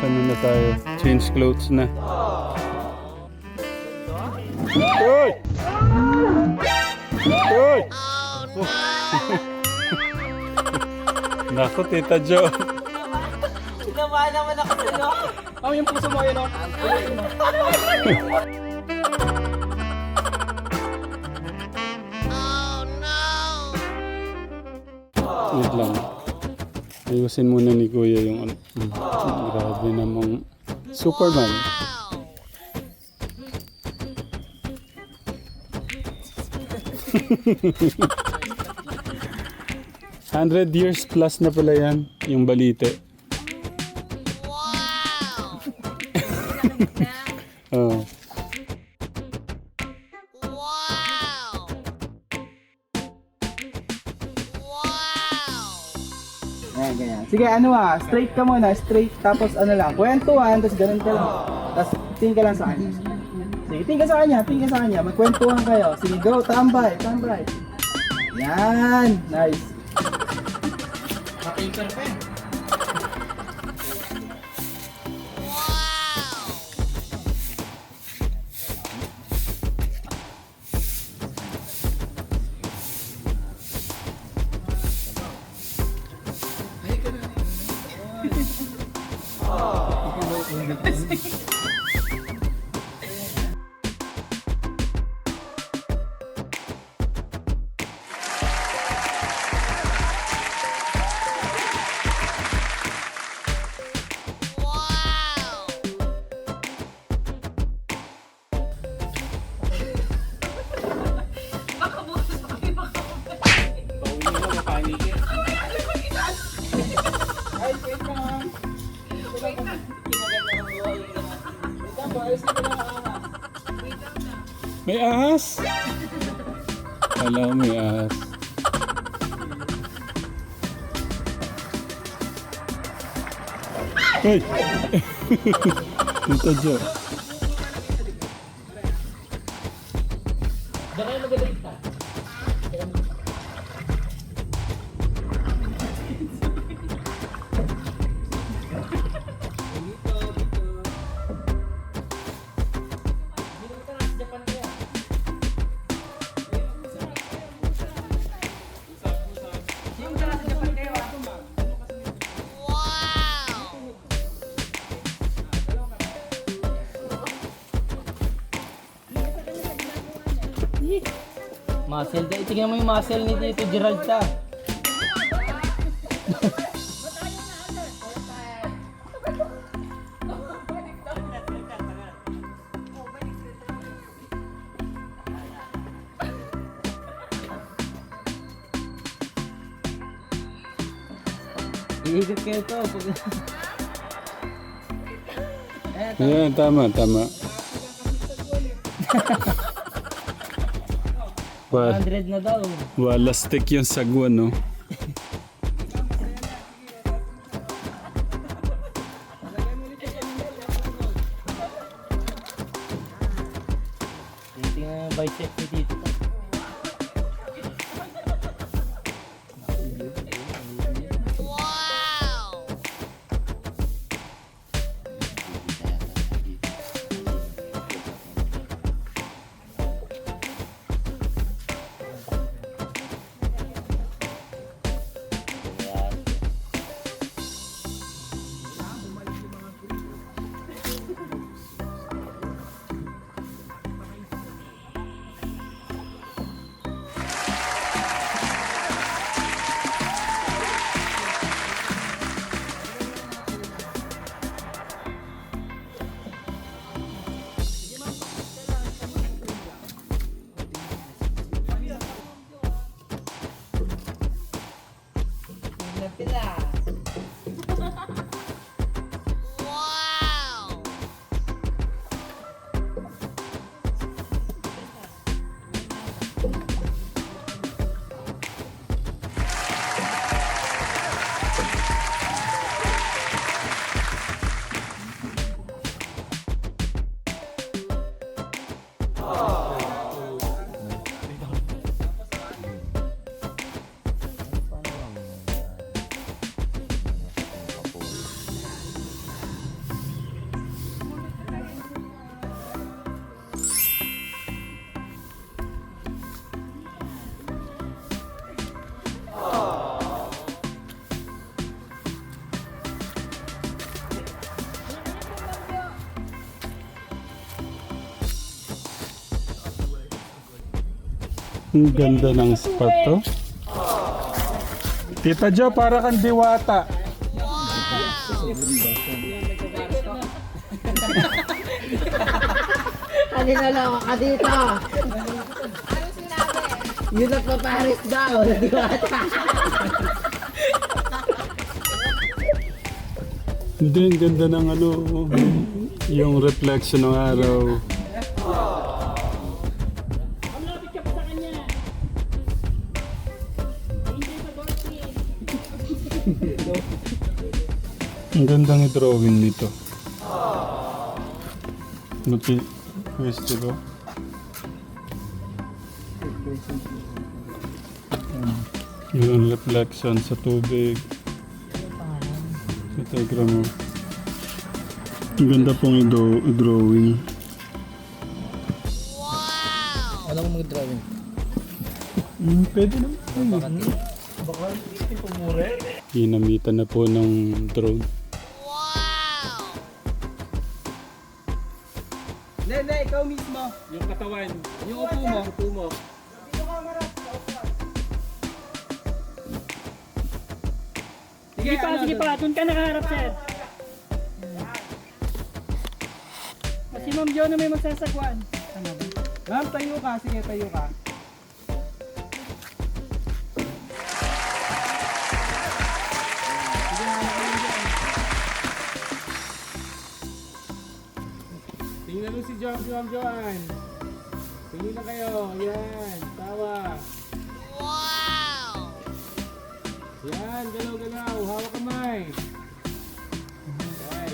ano na tayo. Change clothes na. Hoy! Hoy! Naku, Tita Jo. Naman naman ako sa'yo. Oh, yung puso mo yun, oh. Wait lang. Ayusin muna ni Kuya yung ano. Grabe namang Superman. Hundred years plus na pala yan, yung balite. Oh. Ayan, ganyan. Sige, ano straight ka muna, straight, tapos ano lang, kwentuhan, tapos ganun ka lang. Tapos tingin ka lang sa kanya. Sige, tingin ka sa kanya, magkwentuhan kayo. Sige, go, tambay, tambay. Yan, nice. Paper pen. May ahas? Kala ko may ahas. Hey! Tita Jo. Muscle day. Tingnan mo yung muscle ni Tito Gerald ta. Iikot kayo to. Ayan, tama, tama. 100 na daw. Walastik yung sagwan, no? Tingnan yung bicep ni Tito. Ang ganda ng spot to. Tita Jo, para kang diwata. Kanina lang ako dito. Yun ang paparis daw. Nadiwata. Hindi, ang ganda ng ano, yung reflection ng araw. Ang gandang i-drawing nito. Pwede ba? Yung reflection sa tubig. Sa tegra mo. Ang ganda pong i-drawing. Ano mo mag-drawing? Pwede naman. Ginamitan na po ng drone. Hindi, ikaw mismo. Yung katawan. Yung upo mo. Sige pa, doon ka nakaharap, sir. Si Ma'am Jo na may magsasagwan. Ma'am, tayo ka. Sige, tayo ka. Tingnan mo si Ma'am Joan. Tingin na kayo. Yan. Tawa. Wow! Yan. Galaw-galaw. Hawak kamay. Okay.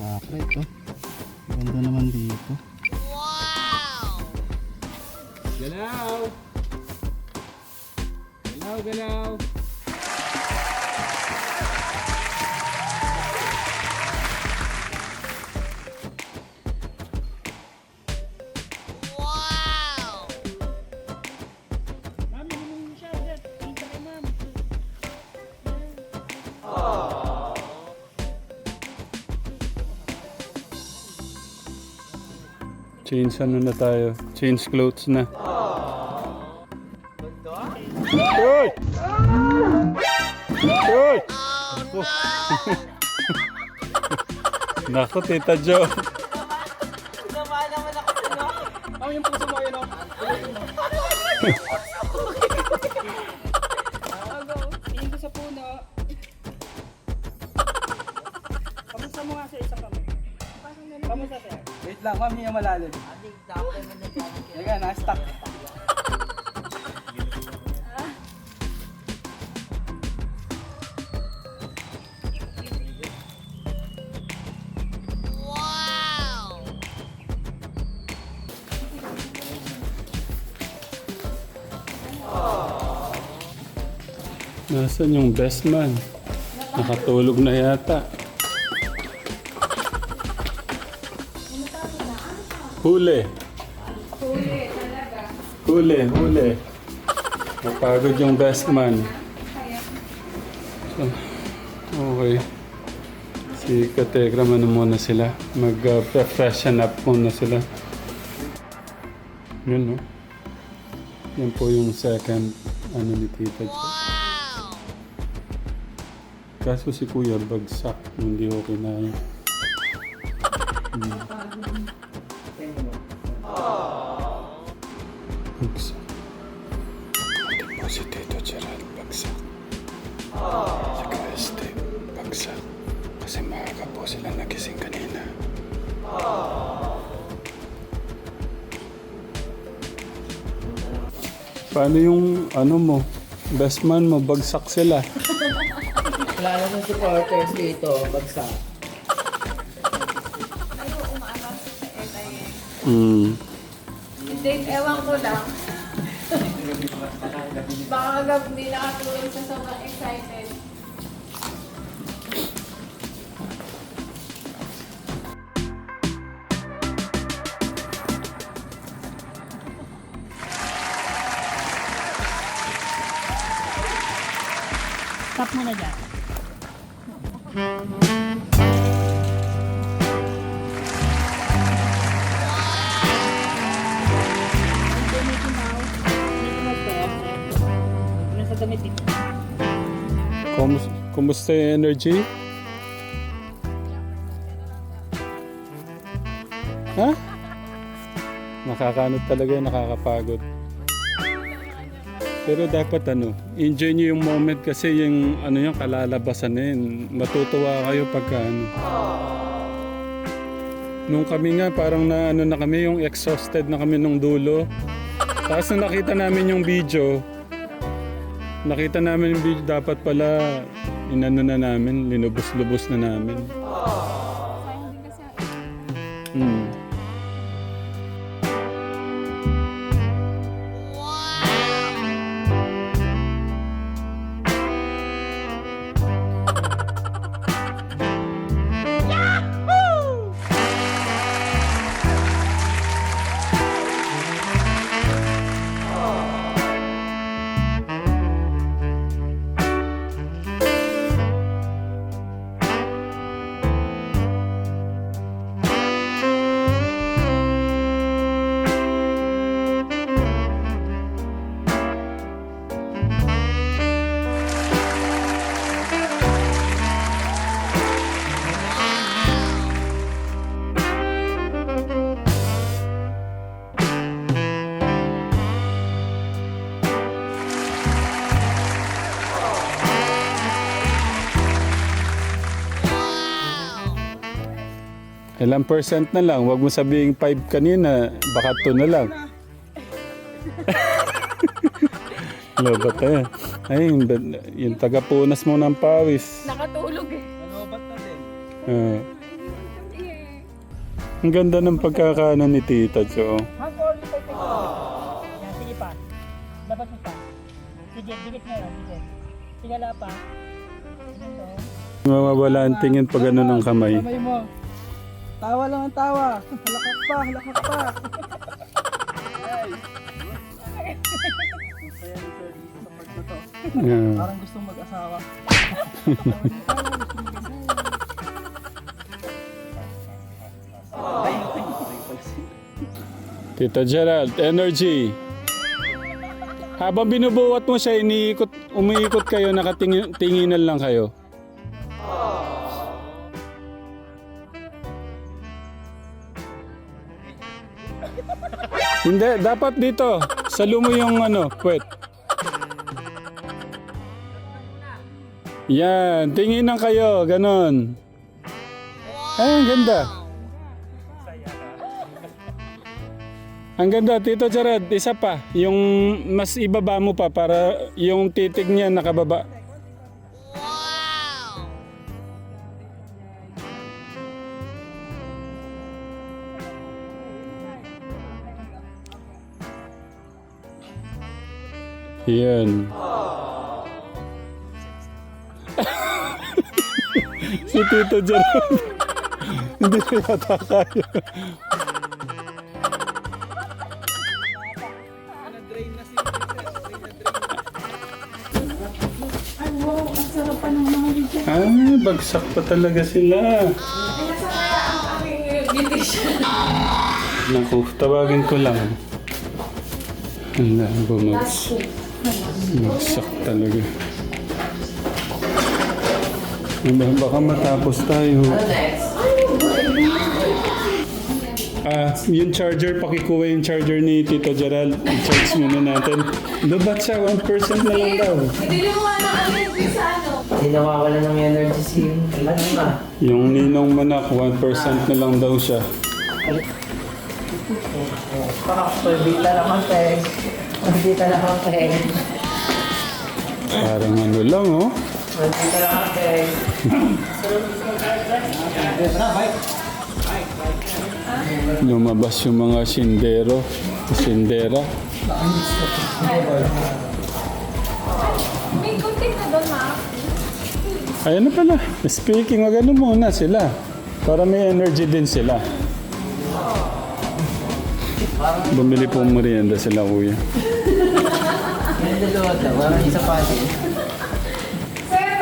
Bakit ito? Ganda naman dito. Galaw. Galaw. Ma'am, minimum siya, sir. Kita kay ma'am. Change ano na tayo? Change clothes na. Hoy! Hoy! Nako, Tita Jo. Oh, yung puso mo yun, oh. Tingin ko sa puno. Kamusta mo nga sa isa kami? Kamusta, sir? Wait lang, ma'am, hiya malalim. Teka, na-stuck. Nasaan yung best man? Nakatulog na yata. Huli. Huli. Napagod yung best man. So, okay. Si Kategram, ano muna sila? Mag-freshen up muna sila. Yun, no? Yan po yung second ano ni Tita Jo. Kaso si Kuya bagsak. Hindi okay na yun. Bagsak. Ito po si Tito Gerald bagsak. Si Kuya Steve bagsak. Kasi maaga po sila nagising kanina. Paano yung ano mo? Best man mo, bagsak sila. Wala na ng supporters dito. Bagsak. Hindi, ewan ko lang. Baka hindi nakatulog sa sobrang excited. Stop muna dyan. Nasa damit dito. Kumusta yung energy? Ha? Nakakaano talaga, nakakapagod. Pero dapat enjoy nyo yung moment kasi yung yung kalalabasan na yun. Matutuwa kayo pagka Nung kami nga parang na kami, yung exhausted na kami nung dulo. Tapos nung nakita namin yung video, dapat pala na namin, linubos-lubos na namin. Ilang percent na lang? Huwag mo sabihin 5 kanina. Baka 2 na lang. Lobat eh. Ay, yung tagapunas mo ng pawis. Nakatulog eh. Malobat na din. Ang ganda ng pagkakaano ni Tita Jo. Hang all the time. Yan, sige pa. Labas mo pa. Sige, dikit na yan. Sige. Tingala pa. Ito. Mawawala ang tingin pag ano ng kamay. Kamay mo. Tawa lang ang tawa. Halakak pa, halakak pa. Ay. Masaya ni Sir dito sa part na to. Yeah. Parang gustong mag-asawa. Tita Gerald, energy. Habang binubuhat mo siya, umiikot kayo, nakatinginan lang kayo. Hindi, dapat dito. Salo mo yung puwet. Yan, tinginan kayo, ganon. Ay, ang ganda. Ang ganda, Tito Jared, isa pa. Yung mas ibaba mo pa para yung titig niya nakababa. Yan. Si Tito Jared. Hindi ko yata kaya. Bagsak pa talaga sila. Naku, tawagin ko lang. Wala, bagsak talaga. Baka matapos tayo. Yung charger, pakikuha yung charger ni Tito Gerald. I-charge muna natin. Ba't siya? 1% na lang daw. Hindi mo nga energy sa ano. Hindi nawawala ng energy si Yung ninong manak, 1% na lang daw siya. Pabita lang ang peg. Pabita lang ang peg. Parang ano lang, oh. Pabita lang ang peg. Lumabas yung mga sindero. Sindera. May kunting na doon, ma. Ayan na pala. Speaking, mag-ano muna sila. Para may energy din sila. Bumili po merienda sila, kuya. May dalawa daw. Parang isa pa din. Sir,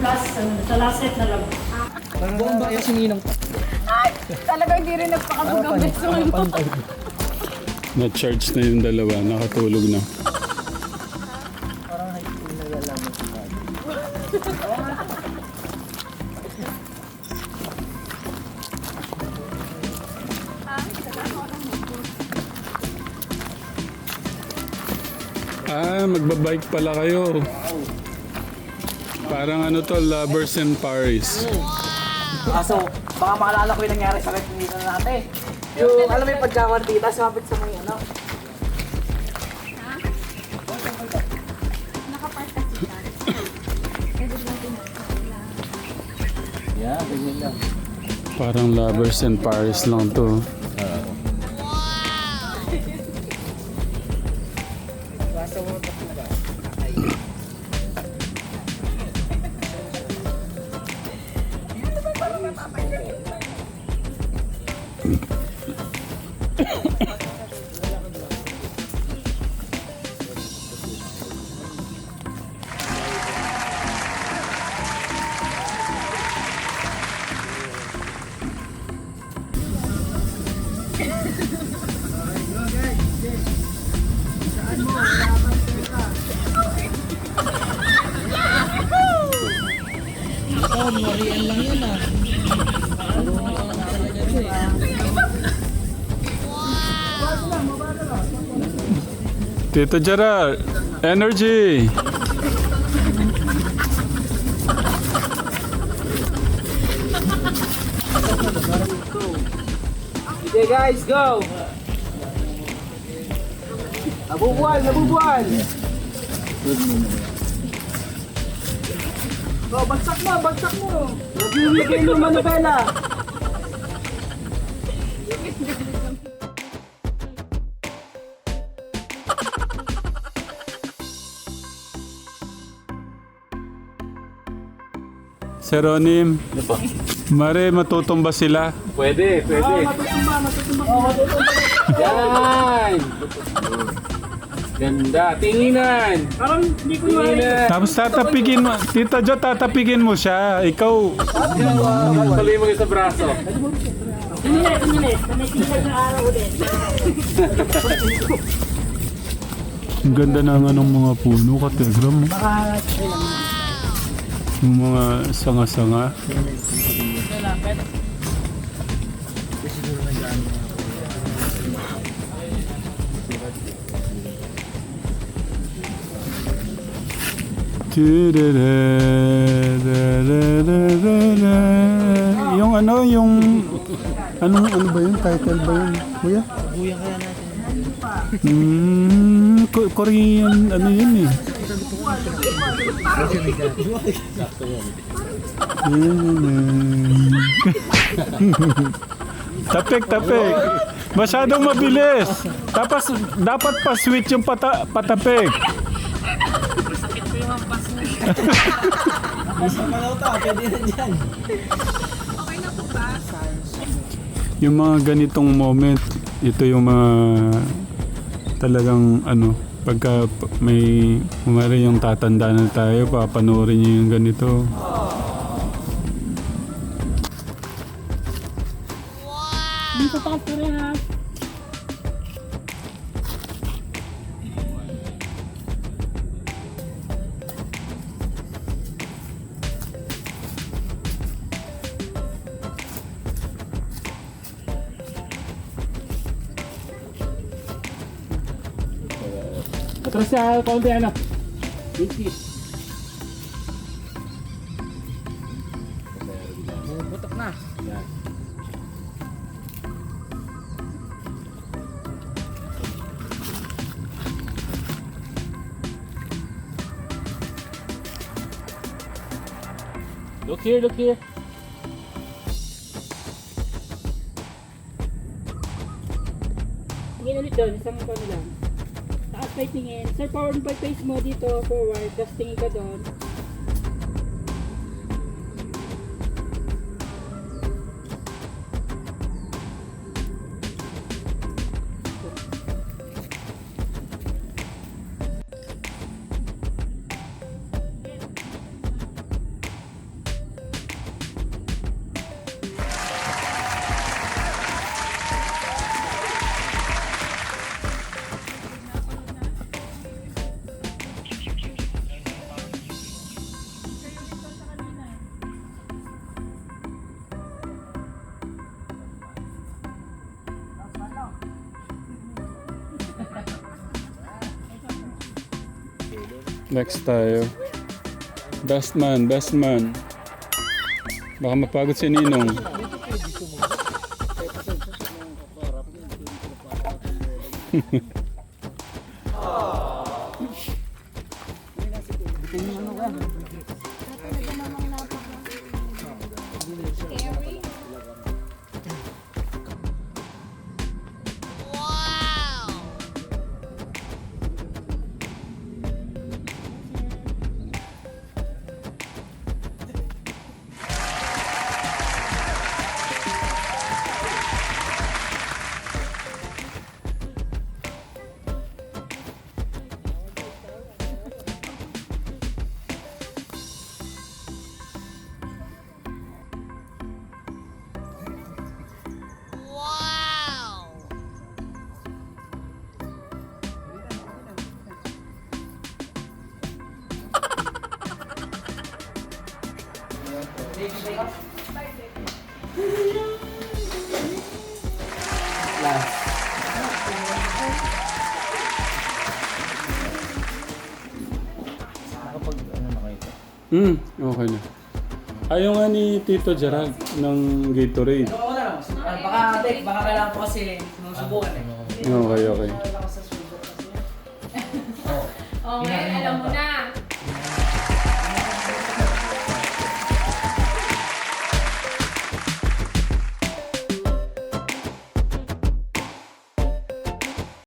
Plus, sa last set na lang. Buong ba yung sininong? Talaga hindi rin nagpakabugang beso mo. Na-charge na yung dalawa, nakatulog na. Magbabike pala kayo. Parang ano to, Lovers in Paris. Kaso, baka maalala ko yung nangyari sa kaibigan natin. Yung, alam mo yung pagkamartita, sumapit sa may ano. Nakapark kasi siya. Pwede lang din. Parang Lovers in Paris lang to. Tito Gerard, energy! Okay guys, go! Nabubuan! Go, bagsak mo! Naglulagay ng manubela! Sir Ronim, Mare, matutumba sila. Pwede. Yan! Ganda. Tinginan. Parang hindi ko na Tapos tatapigin mo, Tita Jo, tatapigin mo siya. Ikaw, Tuloy mo sa braso. Tumilit. May tingnan na araw ulit. ang ganda ng anong mga puno, kategram. Yung mga sanga-sanga. Yung ano, ano ba yun? Title ba yun? Kuya? Buyan kaya natin. Korean, ano yun eh. Tapik. Masyadong mabilis. Tapos dapat pa-switch yung patapik. Yung mga ganitong moment, ito yung mga talagang ano, pagka may kumari yung tatanda na tayo, papanoorin niyo yung ganito. Dito pa ka rin ha. Atras sa konti ano. Butok na. Look here. Tingin ulit doon, isang pa lang. Taas pa tingin. Sir, forward pa face mo dito, forward. Tapos tingin ka doon. Next tayo. Best man, best man. Baka mapagod si Ninong. Scary. Okay na. Ayaw nga ni Tito Gerald ng Gatorade. Baka kailangan ko kasi sinusubukan eh. Okay, okay.